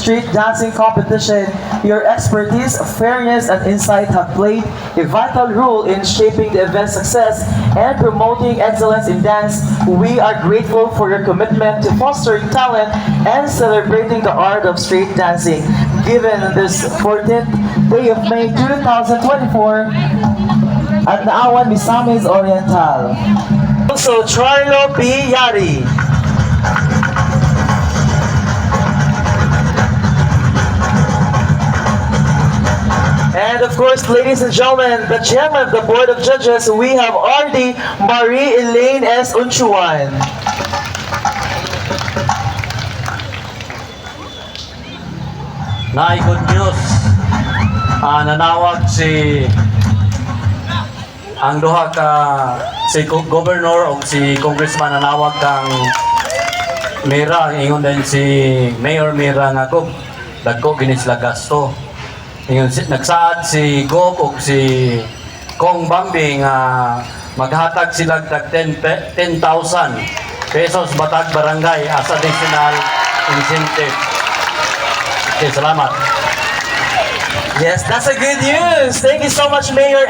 street dancing competition. Your expertise, fairness, and insight have played a vital role in shaping the event's success and promoting excellence in dance. We are grateful for your commitment to fostering talent and celebrating the art of street dancing. Given this 14th day of May 2024 at Naawan, Misamis Oriental. Also, Charlo P. Yari. And of course, ladies and gentlemen, the chairman of the Board of Judges, we have RD Marie Elaine S. Unchuan. Na good news. Nanawag si ang duha ka si governor o si congressman nanawag kang Mira, ingon din si Mayor Mira nga Gob dagko gini sila gasto. Ingon nagsaad si Gob o si Kong Bambi nga maghatag sila tag 10,000 pesos batag barangay as additional incentive. Okay, salamat. Yes, that's a good news. Thank you so much, Mayor.